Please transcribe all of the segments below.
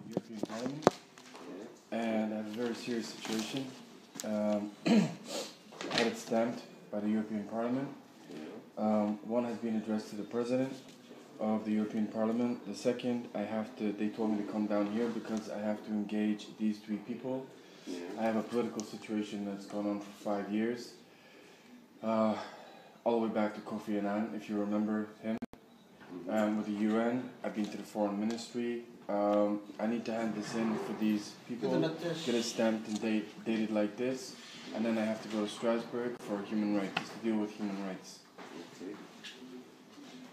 European Parliament, and I have a very serious situation. I had it stamped by the European Parliament. One has been addressed to the President of the European Parliament. The second, they told me to come down here because I have to engage these three people. I have a political situation that's gone on for 5 years. All the way back to Kofi Annan, if you remember him. With the UN, I've been to the Foreign Ministry. I need to hand this in for these people, get it stamped and dated like this, and then I have to go to Strasbourg for human rights, to deal with human rights.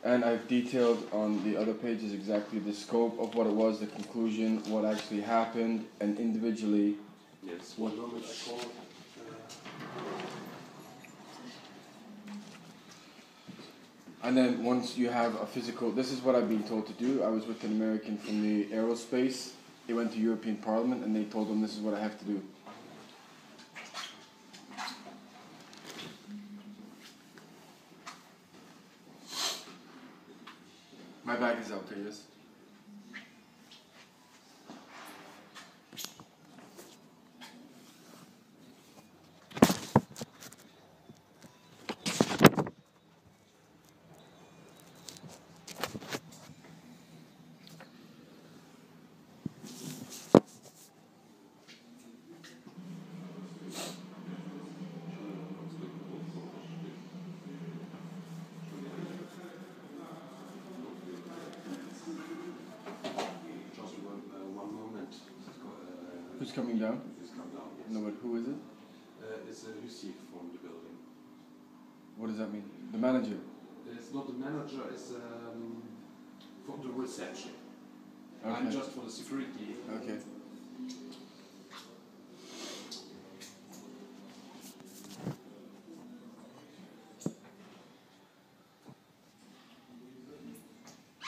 And I've detailed on the other pages exactly the scope of what it was, the conclusion, what actually happened, and individually. Yes, one moment I call. And then once you have a physical, this is what I've been told to do. I was with an American from the aerospace. He went to European Parliament and they told him this is what I have to do. My bag is out there, yes? Who's coming down? Who's come down, yes. No, but who is it? It's a Lucy from the building. What does that mean? The manager? It's not the manager, it's from the reception. Okay. I'm just for the security. Okay.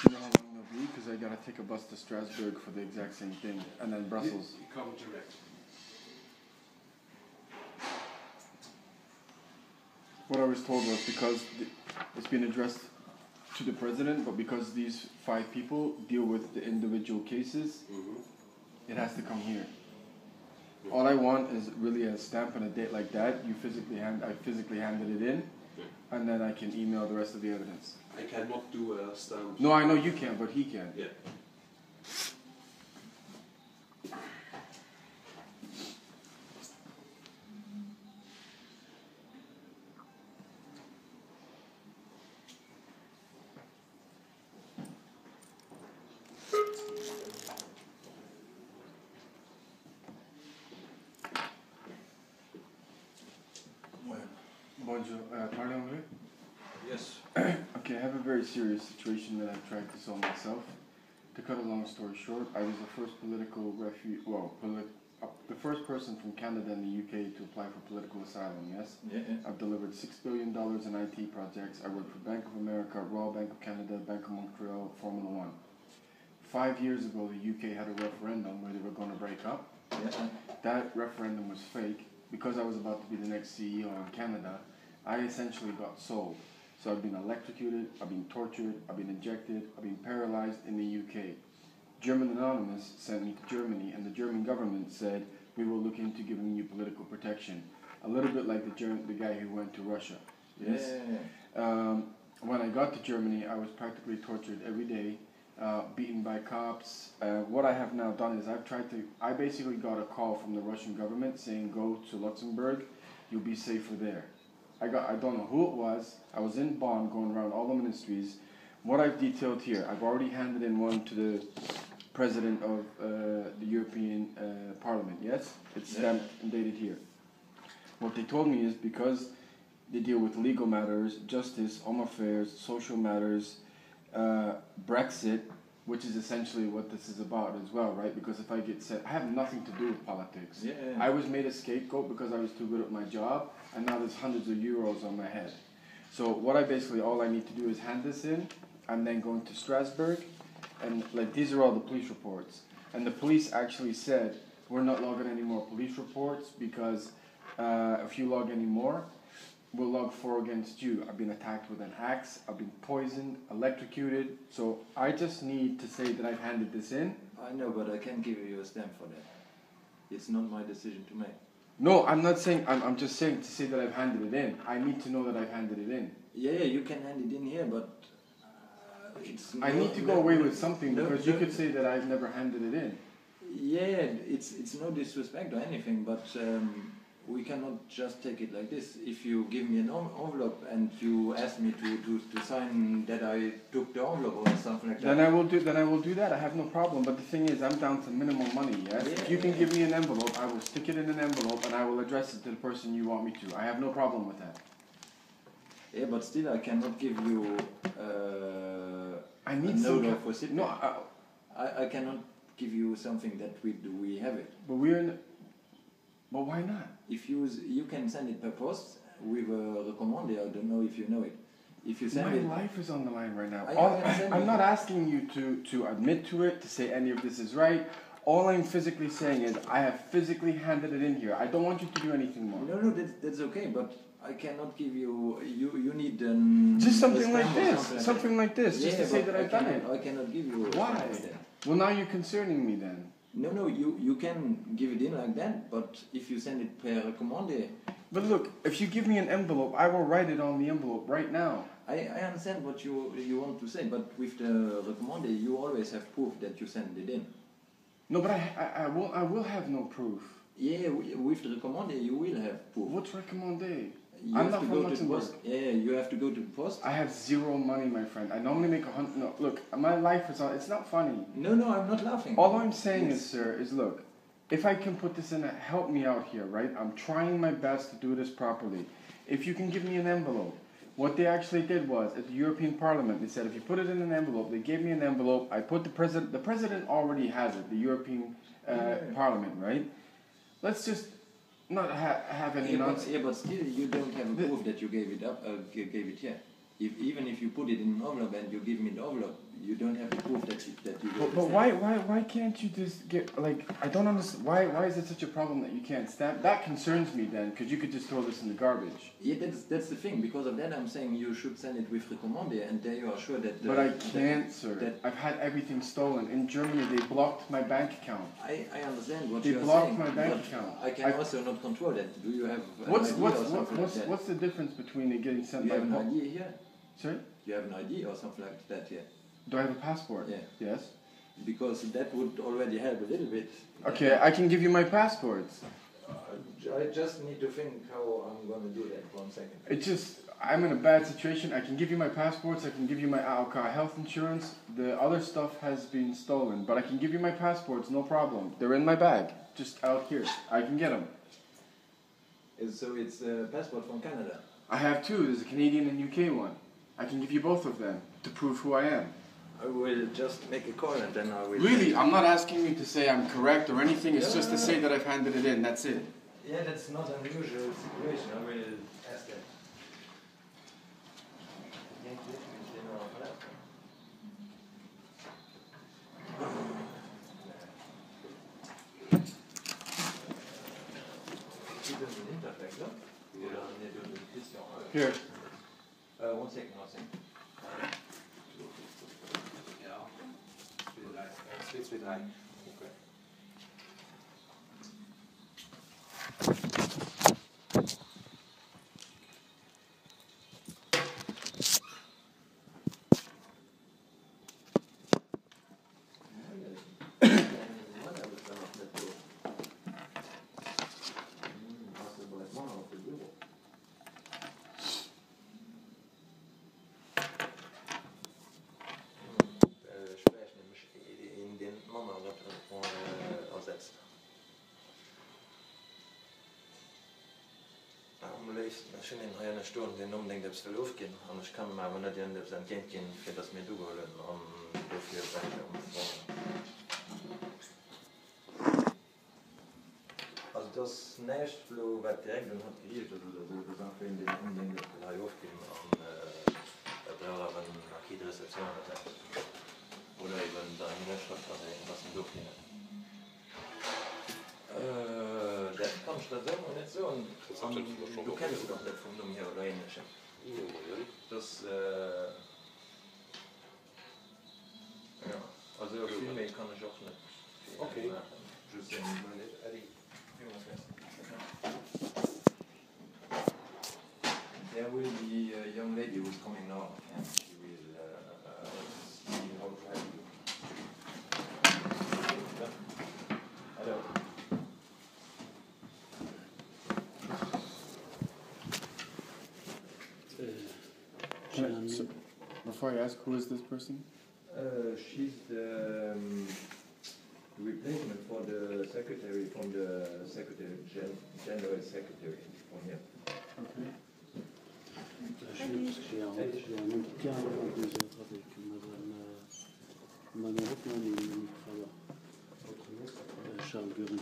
Do you know how long they'll be? Because I gotta take a bus to Strasbourg for the exact same thing, and then Brussels. You come direct. What I was told was because it's been addressed to the President, but because these 5 people deal with the individual cases, it has to come here. All I want is really a stamp and a date like that. I physically handed it in, and then I can email the rest of the evidence. I cannot do a stamp. No, I know you can, but he can. Yeah. Bonjour, parlez anglais? Yes. Okay, I have a very serious situation that I've tried to solve myself. To cut a long story short, I was the first political the first person from Canada and the UK to apply for political asylum, yes? Yeah. I've delivered $6 billion in IT projects. I worked for Bank of America, Royal Bank of Canada, Bank of Montreal, Formula One. 5 years ago, the UK had a referendum where they were going to break up. Yeah. That referendum was fake. Because I was about to be the next CEO in Canada, I essentially got sold. So I've been electrocuted, I've been tortured, I've been injected, I've been paralyzed in the UK. German Anonymous sent me to Germany, and the German government said, we will look into giving you political protection. A little bit like the guy who went to Russia. Yes. Yeah. When I got to Germany, I was practically tortured every day, beaten by cops. What I have now done is I basically got a call from the Russian government saying go to Luxembourg, you'll be safer there. I don't know who it was. I was in Bonn going around all the ministries. What I've detailed here, I've already handed in one to the President of the European Parliament, yes? It's stamped and dated here. What they told me is because they deal with legal matters, justice, home affairs, social matters, Brexit, which is essentially what this is about as well, right? Because if I get set, I have nothing to do with politics. Yeah. I was made a scapegoat because I was too good at my job, and now there's hundreds of euros on my head. So what all I need to do is hand this in. I'm then going to Strasbourg, and these are all the police reports. And the police actually said, we're not logging any more police reports because if you log any more, we'll log 4 against you. I've been attacked with an axe, I've been poisoned, electrocuted. So I just need to say that I've handed this in, I know, but I can't give you a stamp for that. It's not my decision to make. No, I'm not saying. I'm just saying to say that I've handed it in. I need to know that I've handed it in. Yeah, you can hand it in here, but I need to go away with something because you could say that I've never handed it in. Yeah, it's no disrespect or anything, but we cannot just take it like this. If you give me an envelope and you ask me to sign that I took the envelope or something like that, Then I will do that. I have no problem. But the thing is, I'm down to minimum money. Yes. Yeah, If you can give me an envelope, I will stick it in an envelope and I will address it to the person you want me to. I have no problem with that. Yeah, but still I cannot give you I need a note some. of recipient. No, I cannot give you something that we have it. but we're in. But why not? If you can send it per post with a recommendé. I don't know if you know it. If you send My it, life is on the line right now. I I'm understand. not asking you to admit to it, to say any of this is right. All I'm physically saying is I have physically handed it in here. I don't want you to do anything more. no, that's okay, but I cannot give you. You need Just a something like stamp or this. Something like this. Just to say but that I've done it. I cannot give you. Why? something like that. Well, now you're concerning me then. No, you can give it in like that, but if you send it per recommendé, But look, if you give me an envelope, I will write it on the envelope right now. I understand what you want to say, but with the recommendé, you always have proof that you send it in. No, but I will have no proof. Yeah, with the recommendé, you will have proof. What's recommandé? You I'm have not to from go to the Luxembourg. post. Yeah, you have to go to the post. I have zero money, my friend. I normally make 100. No, look, my life is on. It's not funny. No, I'm not laughing. All I'm saying is, sir, is look, if I can put this in, help me out here, right? I'm trying my best to do this properly. If you can give me an envelope, what they actually did was at the European Parliament, they said if you put it in an envelope, they gave me an envelope. I put the president. The president already has it. The European Parliament, right? Let's just not have any nonsense. But still, you don't have a proof that you gave it up. Gave it here. Even if you put it in an envelope and you give me the envelope, you don't have the proof that you gave it. But why can't you just get like I don't understand why is it such a problem that you can't stamp? That concerns me then because you could just throw this in the garbage. Yeah, that's the thing. Because of that, I'm saying you should send it with recommendé, and there you are sure that. But I can't, sir. I've had everything stolen in Germany. They blocked my bank account. I understand what They you are blocked saying. my bank but account. I can also not control that. Do you have an What's ID or something like that? what's the difference between it getting sent You by have an post? ID here. Sorry? You have an ID or something like that here. Do I have a passport? Yeah. Yes. Because that would already help a little bit. Okay, I can give you my passports. I just need to think how I'm going to do that. 1 second. It's just I'm in a bad situation. I can give you my passports. I can give you my AOK health insurance. The other stuff has been stolen, but I can give you my passports. No problem. They're in my bag, just out here. I can get them. So it's a passport from Canada. I have two. There's a Canadian and UK one. I can give you both of them to prove who I am. I will just make a call and then I will... Really, I'm not asking you to say I'm correct or anything. It's just to say that I've handed it in. That's it. Yeah, that's not an unusual situation. I will ask that. Here. 1 second, 1 second. Ja. 2, 2, 3. Okay. Ich in einer Stunde den unbedingt etwas verlaufen gehen. Und ich kann mir aber nicht an das Kind gehen, für das mir durchholen, dafür weiter umfahren. Also das nächste Flug wird direkt und hat gehört, oder so gesagt, wenn den unbedingt das aufgeben und da wenn nach jeder Rezeption hat. Oder eben da in der Stadt was mir durchgehen. Das kannst du da sagen und nicht so. Und du kennst doch nicht vom Namen her oder ähnlich. Das, ja, also viel mehr kann ich auch nicht. just Eddie, there will be a young lady who's coming now, and she will see how to help you. Hello. So, before I ask, who is this person? She's the replacement for the secretary from the general secretary from here. Okay. J'ai un entretien à 2 heures avec Madame Hoffman et Madame Trava. Charles Guerin.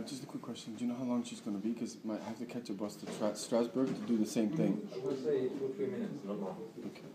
Just a quick question. Do you know how long she's going to be? Because I might have to catch a bus to Strasbourg to do the same thing. I would say 2 or 3 minutes, not more. Okay.